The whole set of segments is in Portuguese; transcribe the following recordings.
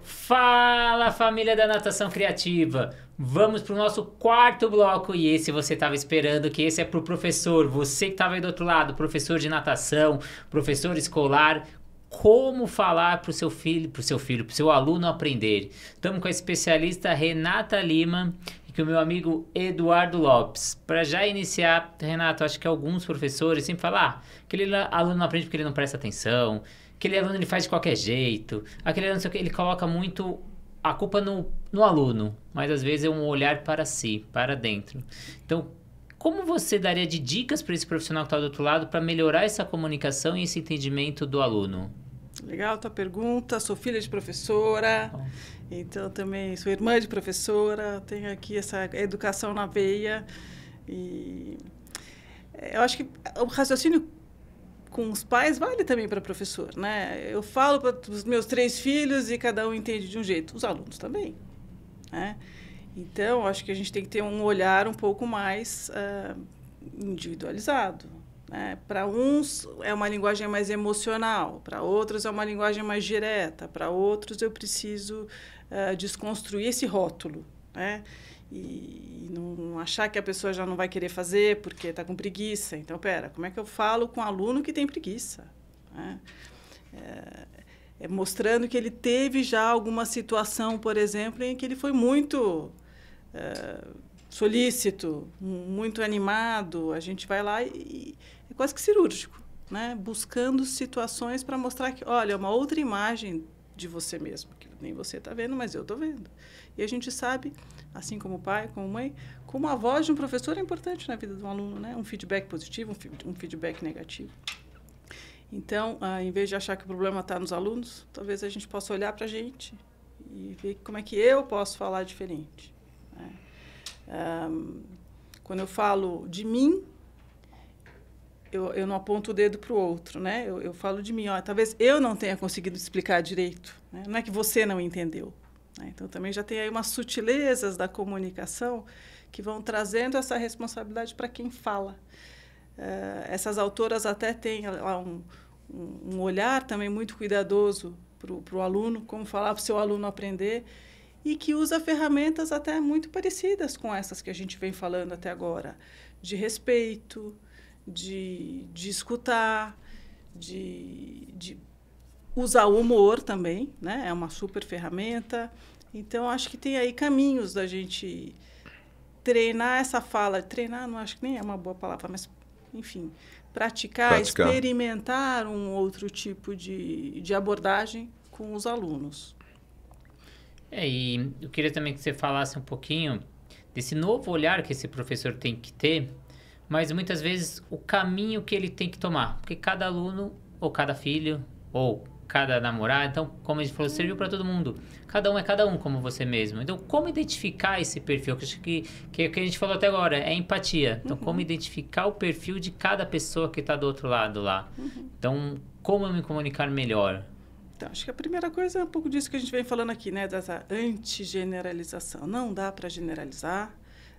Fala, família da Natação Criativa! Vamos para o nosso quarto bloco e esse você estava esperando, que esse é para o professor, você que estava aí do outro lado, professor de natação, professor escolar, como falar para o seu filho, para o seu aluno aprender. Estamos com a especialista Renata Lima e com o meu amigo Eduardo Lopes. Para já iniciar, Renato, acho que alguns professores sempre falam, aquele aluno não aprende porque ele não presta atenção, aquele aluno ele faz de qualquer jeito, aquele aluno ele coloca muito a culpa no aluno, mas às vezes é um olhar para si, para dentro. Então, como você daria de dicas para esse profissional que está do outro lado para melhorar essa comunicação e esse entendimento do aluno? Legal tua pergunta. Sou filha de professora, então também sou irmã de professora, tenho aqui essa educação na veia. E eu acho que o raciocínio com os pais vale também para professor, né? Eu falo para os meus 3 filhos e cada um entende de um jeito. Os alunos também, né? Então, acho que a gente tem que ter um olhar um pouco mais individualizado, né? Para uns é uma linguagem mais emocional, para outros é uma linguagem mais direta, para outros eu preciso desconstruir esse rótulo, né? E não achar que a pessoa já não vai querer fazer porque está com preguiça. Então, como é que eu falo com um aluno que tem preguiça? Né? Mostrando que ele teve já alguma situação, por exemplo, em que ele foi muito solícito, muito animado. A gente vai lá e é quase que cirúrgico, né? Buscando situações para mostrar que, olha, é uma outra imagem de você mesmo, que nem você está vendo, mas eu estou vendo. E a gente sabe, assim como pai, como mãe, como a voz de um professor é importante na vida de um aluno, né? Um feedback positivo, um feedback negativo. Então, em vez de achar que o problema está nos alunos, talvez a gente possa olhar para a gente e ver como é que eu posso falar diferente. Né? Quando eu falo de mim, eu não aponto o dedo para o outro, né? Eu falo de mim. Talvez eu não tenha conseguido explicar direito, né? Não é que você não entendeu. Né? Então, também já tem aí umas sutilezas da comunicação que vão trazendo essa responsabilidade para quem fala. Essas autoras até têm um olhar também muito cuidadoso para o aluno, como falar para o seu aluno aprender, e que usa ferramentas até muito parecidas com essas que a gente vem falando até agora, de respeito, de escutar, de usar o humor também, né? É uma super ferramenta. Então, acho que tem aí caminhos da gente treinar essa fala. Treinar, não acho que nem é uma boa palavra, mas, enfim, praticar, experimentar um outro tipo de abordagem com os alunos. E eu queria também que você falasse um pouquinho desse novo olhar que esse professor tem que ter, mas muitas vezes o caminho que ele tem que tomar, porque cada aluno, ou cada filho, ou cada namorado, então, como a gente falou, serviu para todo mundo. Cada um é cada um, como você mesmo. Então, como identificar esse perfil? Eu acho que o que a gente falou até agora é empatia. Então, como identificar o perfil de cada pessoa que está do outro lado lá? Então, como eu me comunicar melhor? Então, acho que a primeira coisa é um pouco disso que a gente vem falando aqui, né? Dessa antigeneralização. Não dá para generalizar.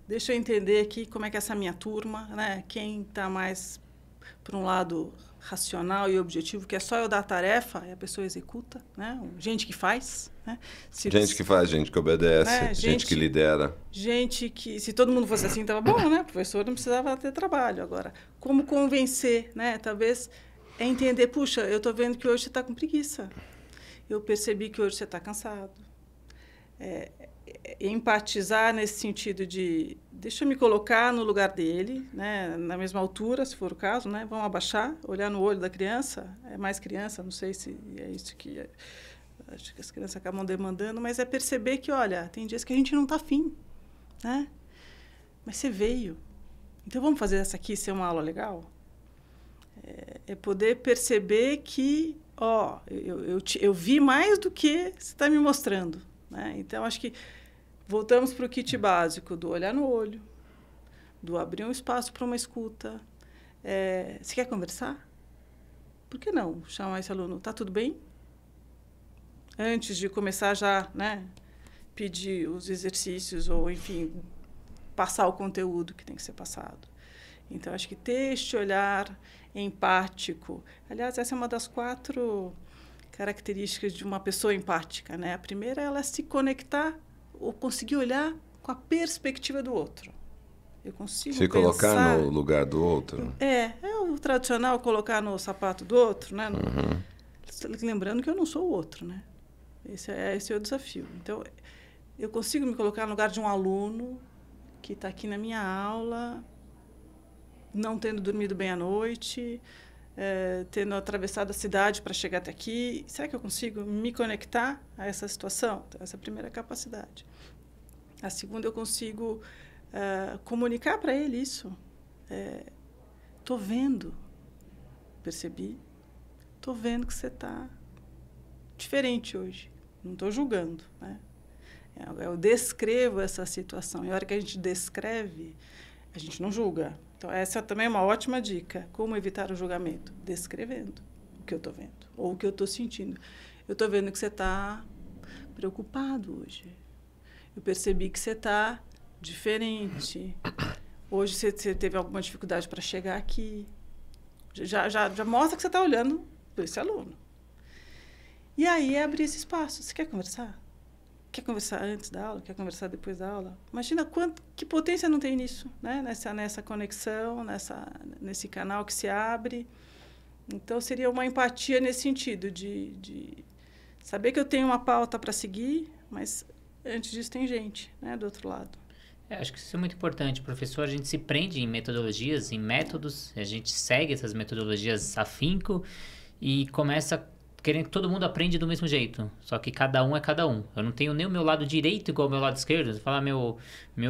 Deixa eu entender aqui como é que é essa minha turma, né? Quem está mais por um lado racional e objetivo, que é só eu dar a tarefa e a pessoa executa, né? Gente que faz, né? Gente que faz, gente que obedece, né? gente que lidera. Gente que, se todo mundo fosse assim, estava bom, né? O professor não precisava ter trabalho. Agora, como convencer, né? Talvez é entender, puxa, eu estou vendo que hoje você está com preguiça. Eu percebi que hoje você está cansado. Empatizar nesse sentido de deixa eu me colocar no lugar dele, né, na mesma altura, se for o caso, né, vamos abaixar, olhar no olho da criança, é mais criança, não sei se é isso que acho que as crianças acabam demandando, mas é perceber que, olha, tem dias que a gente não está afim, né, mas você veio, então vamos fazer essa aqui ser uma aula legal? É poder perceber que, eu vi mais do que você está me mostrando, né, então acho que voltamos para o kit básico do olhar no olho, do abrir um espaço para uma escuta. Você quer conversar? Por que não chamar esse aluno? Tá tudo bem? Antes de começar já, né, pedir os exercícios ou, enfim, passar o conteúdo que tem que ser passado. Então, acho que ter este olhar empático. Aliás, essa é uma das 4 características de uma pessoa empática, né? A primeira é ela se conectar ou conseguir olhar com a perspectiva do outro. Eu consigo se colocar no lugar do outro. É o tradicional colocar no sapato do outro, né? Lembrando que eu não sou o outro, né? Esse é o desafio. Então, eu consigo me colocar no lugar de um aluno que está aqui na minha aula, não tendo dormido bem à noite, tendo atravessado a cidade para chegar até aqui. Será que eu consigo me conectar a essa situação? Então, essa é a primeira capacidade. A segunda, eu consigo comunicar para ele isso. Estou vendo, percebi, estou vendo que você está diferente hoje. Não estou julgando, né? Eu descrevo essa situação. E a hora que a gente descreve, a gente não julga. Então, essa também é uma ótima dica. Como evitar o julgamento? Descrevendo o que eu estou vendo ou o que eu estou sentindo. Eu estou vendo que você está preocupado hoje. Eu percebi que você está diferente. Hoje você teve alguma dificuldade para chegar aqui. Já mostra que você está olhando para esse aluno. E aí é abrir esse espaço. Você quer conversar? Quer conversar antes da aula? Quer conversar depois da aula? Imagina que potência não tem nisso, né? Nessa conexão, nesse canal que se abre. Então, seria uma empatia nesse sentido, de saber que eu tenho uma pauta para seguir, mas antes disso tem gente, né, do outro lado. Acho que isso é muito importante, professor. A gente se prende em metodologias, em métodos, a gente segue essas metodologias afinco e começa querendo que todo mundo aprende do mesmo jeito. Só que cada um é cada um. Eu não tenho nem o meu lado direito igual ao meu lado esquerdo. Se falar meu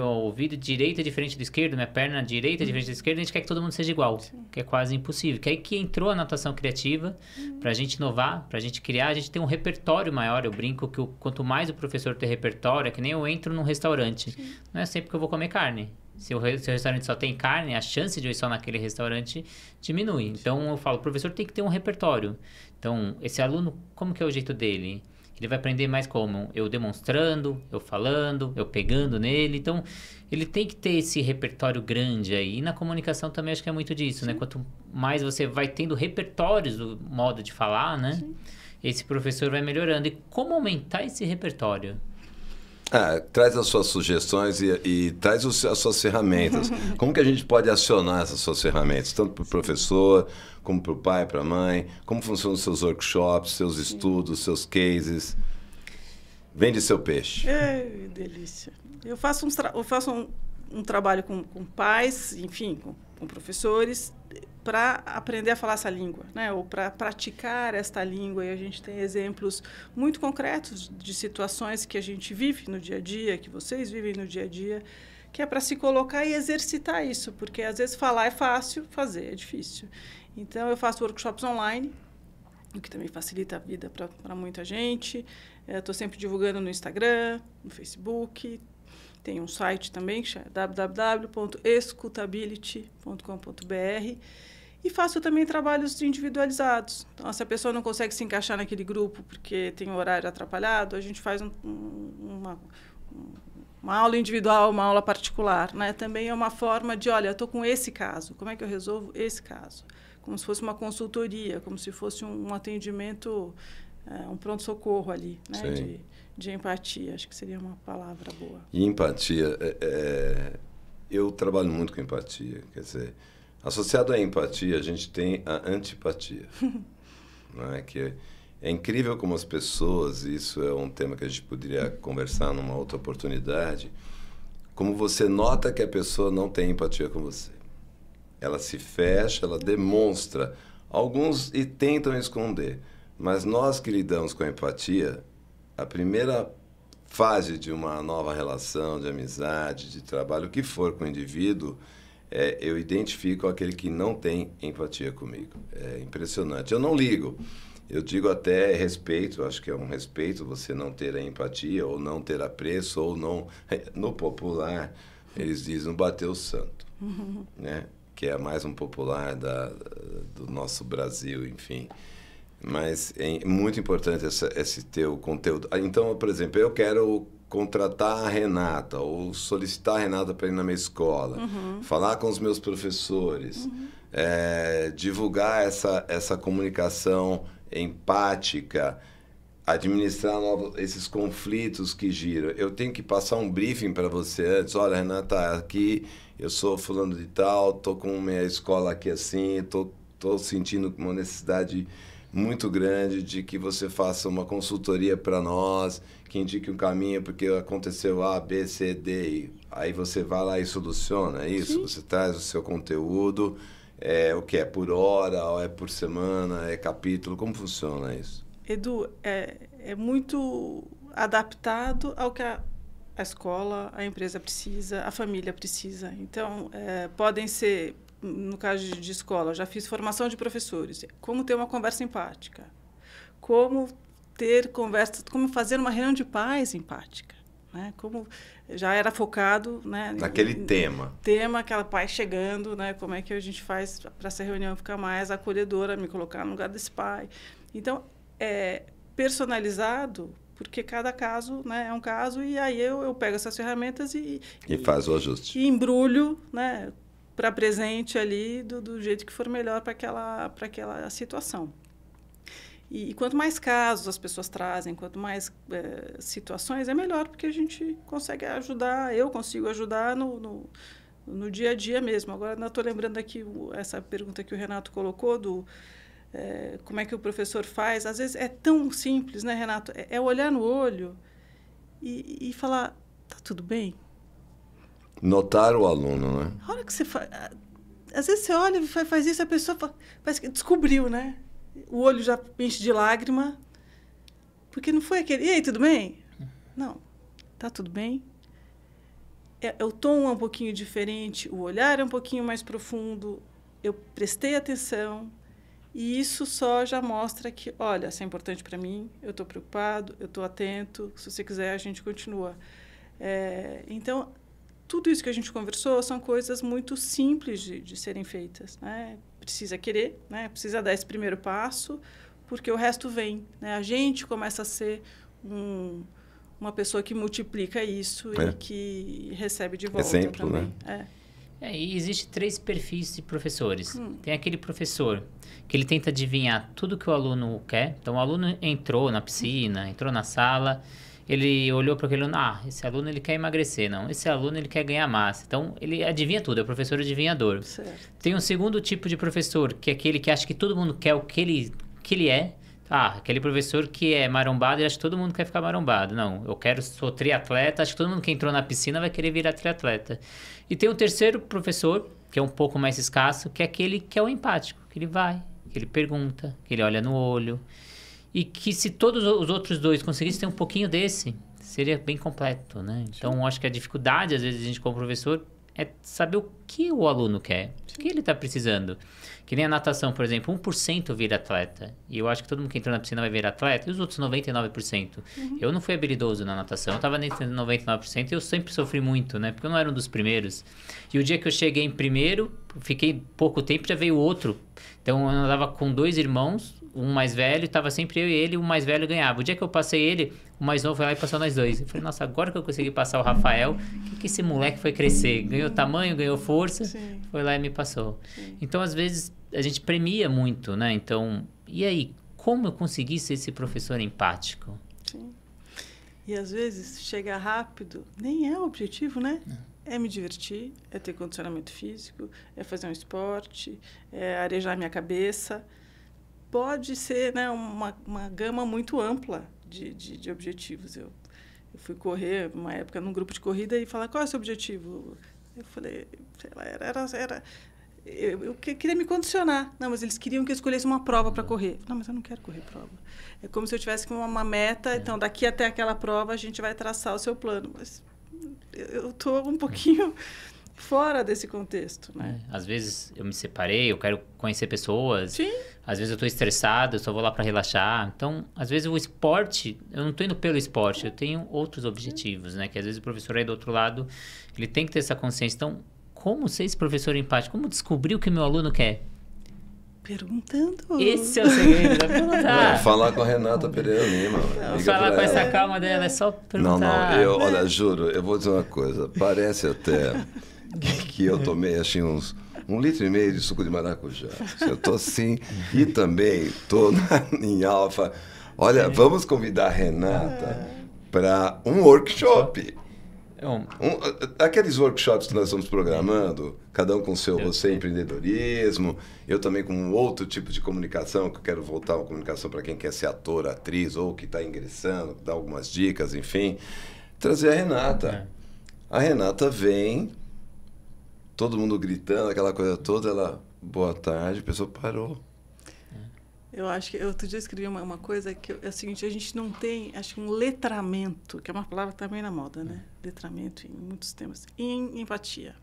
ouvido direito é diferente do esquerdo, minha perna direita é diferente do esquerdo, a gente quer que todo mundo seja igual. Sim. Que é quase impossível. Que aí que entrou a natação criativa pra gente inovar, pra gente criar, a gente tem um repertório maior. Eu brinco que quanto mais o professor tem repertório, é que nem eu entro num restaurante. Sim. Não é sempre que eu vou comer carne. Se o restaurante só tem carne, a chance de eu ir só naquele restaurante diminui. Então, eu falo, o professor tem que ter um repertório. Então, esse aluno, como que é o jeito dele? Ele vai aprender mais como? Eu demonstrando, eu falando, eu pegando nele. Então, ele tem que ter esse repertório grande aí. E na comunicação também acho que é muito disso, né? Quanto mais você vai tendo repertórios do modo de falar, né? Sim. Esse professor vai melhorando. E como aumentar esse repertório? Traz as suas sugestões e traz as suas ferramentas. Como que a gente pode acionar essas suas ferramentas? Tanto para o professor, como para o pai, para a mãe. Como funcionam os seus workshops, seus estudos, seus cases. Vende seu peixe. Delícia. Eu faço um trabalho com pais, enfim, com professores, para aprender a falar essa língua, né? Ou para praticar esta língua. E a gente tem exemplos muito concretos de situações que a gente vive no dia a dia, que vocês vivem no dia a dia, que é para se colocar e exercitar isso, porque às vezes falar é fácil, fazer é difícil. Então, eu faço workshops online, o que também facilita a vida para muita gente. Estou sempre divulgando no Instagram, no Facebook. Tem um site também, que é www.escutability.com.br. E faço também trabalhos individualizados. Então, se a pessoa não consegue se encaixar naquele grupo porque tem um horário atrapalhado, a gente faz uma aula individual, uma aula particular, né? Também é uma forma de, olha, eu estou com esse caso, como é que eu resolvo esse caso? Como se fosse uma consultoria, como se fosse um atendimento, um pronto-socorro ali, né? De empatia, acho que seria uma palavra boa. E empatia, eu trabalho muito com empatia, quer dizer, associado à empatia, a gente tem a antipatia. Não é? Que é incrível como as pessoas, isso é um tema que a gente poderia conversar numa outra oportunidade, como você nota que a pessoa não tem empatia com você. Ela se fecha, ela demonstra. Alguns e tentam esconder, mas nós que lidamos com a empatia, a primeira fase de uma nova relação, de amizade, de trabalho, o que for com o indivíduo, eu identifico aquele que não tem empatia comigo. É impressionante. Eu não ligo. Eu digo até respeito, acho que é um respeito você não ter a empatia, ou não ter apreço, ou não... No popular, eles dizem bater o santo, né? Que é mais um popular do nosso Brasil, enfim. Mas é muito importante esse teu conteúdo. Então, por exemplo, eu quero contratar a Renata ou solicitar a Renata para ir na minha escola, falar com os meus professores, divulgar essa comunicação empática, administrar esses conflitos que giram. Eu tenho que passar um briefing para você antes. Olha, Renata, aqui eu sou fulano de tal, tô com minha escola aqui assim, tô sentindo uma necessidade muito grande de que você faça uma consultoria para nós, que indique um caminho, porque aconteceu A, B, C, D. E aí você vai lá e soluciona isso. Sim. Você traz o seu conteúdo, o que é por hora, ou é por semana, é capítulo, como funciona isso? Edu, é muito adaptado ao que a escola, a empresa precisa, a família precisa. Então, podem ser, no caso de escola, eu já fiz formação de professores, como ter uma conversa empática, como ter conversas, como fazer uma reunião de pais empática, né? Como já era focado, né, naquele tema, aquela pai chegando, né? Como é que a gente faz para essa reunião ficar mais acolhedora, me colocar no lugar desse pai. Então, personalizado, porque cada caso, né, é um caso, e aí eu pego essas ferramentas e faz o ajuste. E embrulho, né, para presente ali do jeito que for melhor para aquela situação. E quanto mais casos as pessoas trazem, quanto mais situações, é melhor, porque a gente consegue ajudar, eu consigo ajudar no dia a dia mesmo. Agora, eu estou lembrando aqui essa pergunta que o Renato colocou, como é que o professor faz. Às vezes é tão simples, né, Renato? É olhar no olho e falar, tá tudo bem? Notar o aluno, né? A hora que você faz... Às vezes você olha e faz isso, a pessoa parece que descobriu, né? O olho já enche de lágrima, porque não foi aquele... E aí, tudo bem? Não. Tá tudo bem? O tom é um pouquinho diferente, o olhar é um pouquinho mais profundo, eu prestei atenção, e isso só já mostra que, olha, isso é importante para mim, eu estou preocupado, eu estou atento, se você quiser, a gente continua. Então, tudo isso que a gente conversou são coisas muito simples de serem feitas, né? Precisa querer, né? Precisa dar esse primeiro passo, porque o resto vem, né? A gente começa a ser uma pessoa que multiplica isso e que recebe de volta. Exemplo, também. Né? E existe 3 perfis de professores. Tem aquele professor que ele tenta adivinhar tudo que o aluno quer. Então, o aluno entrou na piscina, entrou na sala, ele olhou para aquele aluno, esse aluno ele quer emagrecer, não, esse aluno ele quer ganhar massa. Então, ele adivinha tudo, é o professor adivinhador. Certo. Tem um segundo tipo de professor, que é aquele que acha que todo mundo quer o que ele é. Aquele professor que é marombado e acha que todo mundo quer ficar marombado. Não, sou triatleta, acho que todo mundo que entrou na piscina vai querer virar triatleta. E tem um terceiro professor, que é um pouco mais escasso, que é aquele que é o empático, que ele vai, que ele pergunta, que ele olha no olho. E que se todos os outros 2 conseguissem ter um pouquinho desse, seria bem completo, né? Então, acho que a dificuldade, às vezes, a gente como professor, é saber o que o aluno quer, o que ele está precisando. Que nem a natação, por exemplo, 1% vira atleta. E eu acho que todo mundo que entrou na piscina vai virar atleta. E os outros 99%? Eu não fui habilidoso na natação. Eu estava nesse 99% e eu sempre sofri muito, né? Porque eu não era um dos primeiros. E o dia que eu cheguei em primeiro, fiquei pouco tempo, já veio outro. Então, eu andava com 2 irmãos, um mais velho, estava sempre eu e ele, o mais velho ganhava. O dia que eu passei ele, o mais novo foi lá e passou nós 2. Eu falei, nossa, agora que eu consegui passar o Rafael, que esse moleque foi crescer? Ganhou tamanho, ganhou força, Sim. Foi lá e me passou. Sim. Então, às vezes, a gente premia muito, né? Então, e aí, como eu consegui ser esse professor empático? Sim. E às vezes, chegar rápido nem é o objetivo, né? É me divertir, é ter condicionamento físico, é fazer um esporte, é arejar minha cabeça. Pode ser, né, uma gama muito ampla de objetivos. Eu fui correr, uma época, num grupo de corrida e falar, qual é o seu objetivo? Eu falei, sei lá, eu queria me condicionar. Não, mas eles queriam que eu escolhesse uma prova para correr. Não, mas eu não quero correr prova. É como se eu tivesse uma meta, então daqui até aquela prova a gente vai traçar o seu plano. Mas eu estou um pouquinho fora desse contexto, né? Às vezes eu me separei, eu quero conhecer pessoas. Sim. Às vezes eu estou estressado, eu só vou lá para relaxar. Então, às vezes o esporte, eu não estou indo pelo esporte, eu tenho outros objetivos, né? Que às vezes o professor aí do outro lado, ele tem que ter essa consciência. Então, como ser esse professor empático? Como descobrir o que o meu aluno quer? Perguntando. Esse é o segredo, é perguntar. Falar com a Renata Pereira Lima. Falar com essa calma dela, é só perguntar. Não, olha, juro, eu vou dizer uma coisa. Parece até que eu tomei, assim, uns 1,5 litro de suco de maracujá. Eu tô assim, e também tô em alfa. Olha, vamos convidar a Renata para um workshop. Aqueles workshops que nós estamos programando, cada um com você empreendedorismo, eu também com um outro tipo de comunicação, que eu quero voltar a comunicação para quem quer ser ator, atriz, ou que está ingressando, dar algumas dicas, enfim. Trazer a Renata. A Renata vem, todo mundo gritando, aquela coisa toda, ela, boa tarde, a pessoa parou. Eu acho que eu outro dia escrevi uma coisa que é o seguinte, a gente não tem, acho que um letramento, que é uma palavra também na moda, né? Letramento em muitos temas. E em empatia.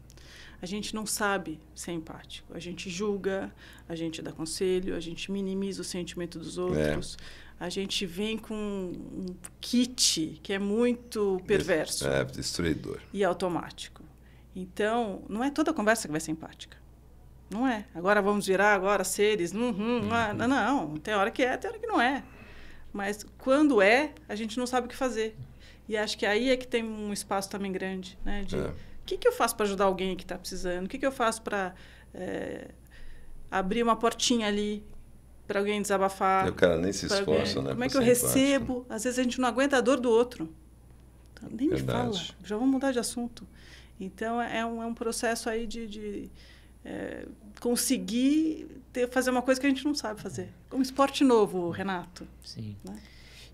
A gente não sabe ser empático. A gente julga, a gente dá conselho, a gente minimiza o sentimento dos outros. A gente vem com um kit que é muito perverso. Destruidor. E automático. Então, não é toda conversa que vai ser empática. Não é. Agora vamos virar agora seres. Não. Tem hora que é, tem hora que não é. Mas quando é, a gente não sabe o que fazer. E acho que aí é que tem um espaço também grande, né? De o que eu faço para ajudar alguém que está precisando? O que eu faço para abrir uma portinha ali para alguém desabafar? E o cara nem se esforça, né? Como é que eu recebo? Às vezes a gente não aguenta a dor do outro. Então, nem me fala. Já vamos mudar de assunto. Então, é um processo aí de conseguir fazer uma coisa que a gente não sabe fazer. Um esporte novo, Renato. Sim. Né?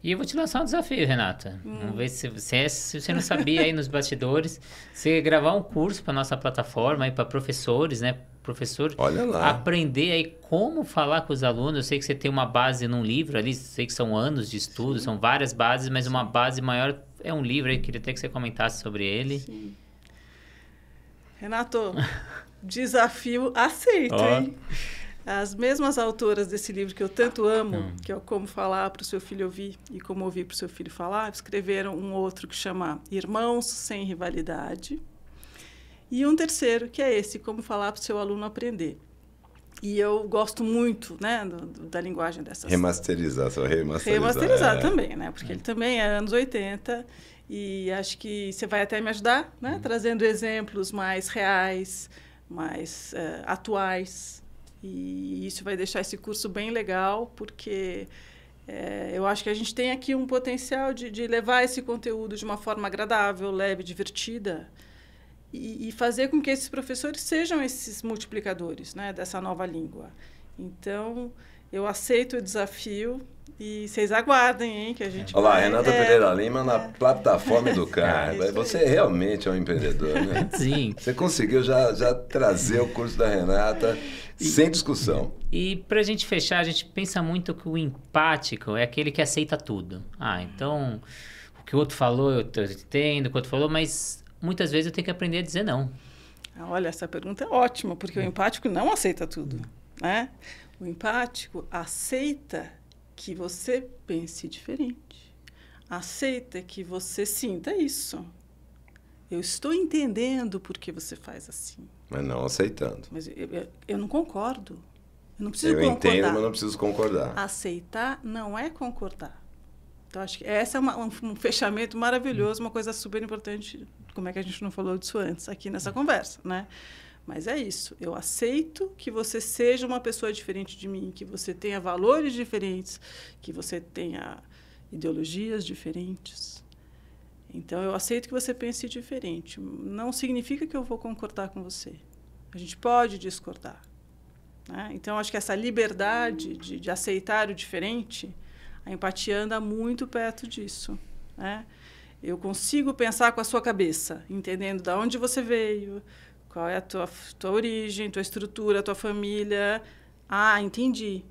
E eu vou te lançar um desafio, Renata. Vamos ver se você não sabia aí nos bastidores, você gravar um curso para nossa plataforma aí para professores, né? Professor, olha lá, aprender aí como falar com os alunos. Eu sei que você tem uma base num livro ali, sei que são anos de estudo, são várias bases, mas uma base maior é um livro aí, queria até que você comentasse sobre ele. Sim. Renato, desafio aceito, hein? As mesmas autoras desse livro que eu tanto amo, que é o Como Falar para o Seu Filho Ouvir e Como Ouvir para o Seu Filho Falar, escreveram um outro que chama Irmãos Sem Rivalidade e um terceiro que é esse, Como Falar para o Seu Aluno Aprender. E eu gosto muito, né, da linguagem dessas... Remasterizar também, né? Porque ele também é anos 80 e acho que você vai até me ajudar, né? Trazendo exemplos mais reais, mais atuais. E isso vai deixar esse curso bem legal, porque eu acho que a gente tem aqui um potencial de levar esse conteúdo de uma forma agradável, leve, divertida, e fazer com que esses professores sejam esses multiplicadores, né, dessa nova língua. Então, eu aceito o desafio e vocês aguardem, hein, que a gente Olha lá, Renata Pereira Lima na plataforma Educar. Você realmente é um empreendedor, né? Sim. Você conseguiu já trazer o curso da Renata sem discussão. E pra gente fechar, a gente pensa muito que o empático é aquele que aceita tudo. Então, o que o outro falou, eu entendo o que o outro falou, mas muitas vezes eu tenho que aprender a dizer não. Olha, essa pergunta é ótima, porque o empático não aceita tudo, né? O empático aceita que você pense diferente. Aceita que você sinta isso. Eu estou entendendo por que você faz assim. Mas não aceitando. Mas eu não concordo. Eu não preciso concordar. Eu entendo, mas não preciso concordar. Aceitar não é concordar. Então, acho que esse é um fechamento maravilhoso, uma coisa super importante. Como é que a gente não falou disso antes aqui nessa conversa, né? Mas é isso. Eu aceito que você seja uma pessoa diferente de mim, que você tenha valores diferentes, que você tenha ideologias diferentes. Então, eu aceito que você pense diferente. Não significa que eu vou concordar com você. A gente pode discordar. Né? Então, acho que essa liberdade de aceitar o diferente, a empatia anda muito perto disso. Né? Eu consigo pensar com a sua cabeça, entendendo de onde você veio, qual é a tua origem, tua estrutura, tua família. Entendi.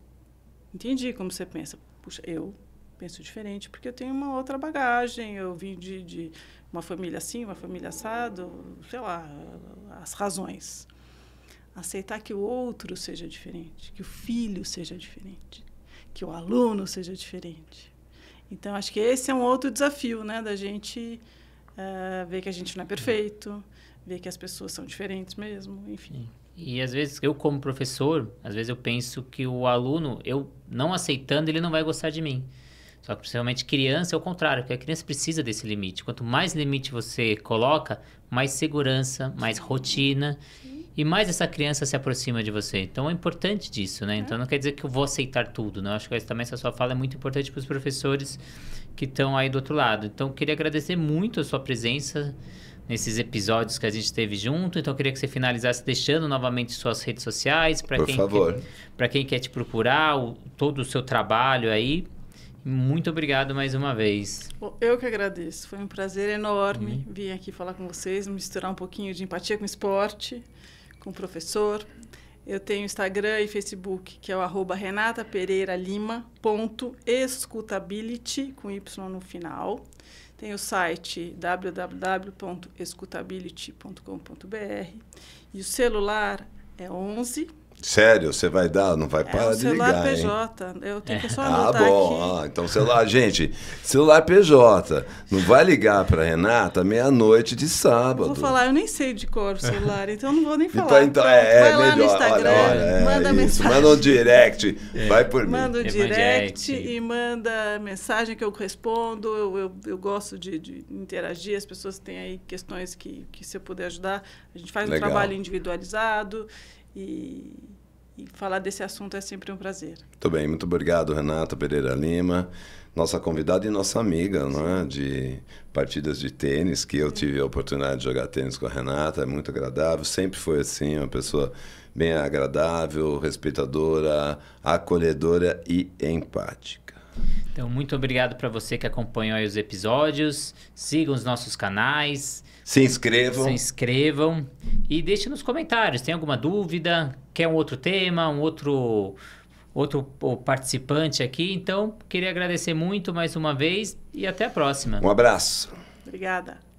Entendi como você pensa. Puxa, eu penso diferente porque eu tenho uma outra bagagem. Eu vim de uma família assim, uma família assado, sei lá, as razões. Aceitar que o outro seja diferente, que o filho seja diferente, que o aluno seja diferente. Então, acho que esse é um outro desafio, né, da gente ver que a gente não é perfeito, ver que as pessoas são diferentes mesmo, enfim. E às vezes eu como professor, às vezes eu penso que o aluno, eu não aceitando, ele não vai gostar de mim. Só que principalmente criança é o contrário, porque a criança precisa desse limite. Quanto mais limite você coloca, mais segurança, mais rotina. e mais essa criança se aproxima de você. Então é importante disso, né? Então não quer dizer que eu vou aceitar tudo, né? Eu acho que também essa sua fala é muito importante para os professores que estão aí do outro lado. Então eu queria agradecer muito a sua presença nesses episódios que a gente teve junto. Então eu queria que você finalizasse deixando novamente suas redes sociais para quem favor. Para quem quer te procurar, todo o seu trabalho aí. Muito obrigado mais uma vez. Eu que agradeço. Foi um prazer enorme vir aqui falar com vocês, misturar um pouquinho de empatia com esporte, com o professor. Eu tenho Instagram e Facebook, que é o @renatapereiralima.escutability, com Y no final. Tem o site www.escutability.com.br. E o celular é 11... Sério, você vai dar? Não vai parar de ligar, celular PJ. Hein? Eu tenho que só anotar bom. aqui. Então, celular, gente, celular PJ. Não vai ligar para Renata meia-noite de sábado. Vou falar, eu nem sei de cor o celular, então não vou nem falar. Então vai melhor. lá no Instagram, manda mensagem. Manda um direct, vai por mim. Manda um direct e manda mensagem que eu respondo. Eu gosto de interagir, as pessoas têm aí questões que se eu puder ajudar, a gente faz um trabalho individualizado. E falar desse assunto é sempre um prazer. Muito bem, muito obrigado, Renata Pereira Lima, nossa convidada e nossa amiga, não é? De partidas de tênis, que eu tive a oportunidade de jogar tênis com a Renata, é muito agradável, sempre foi assim, uma pessoa bem agradável, respeitadora, acolhedora e empática. Então, muito obrigado para você que acompanhou aí os episódios, sigam os nossos canais. Se inscrevam e deixe nos comentários. Tem alguma dúvida? Quer um outro tema? Um outro participante aqui? Então, queria agradecer muito mais uma vez e até a próxima. Um abraço. Obrigada.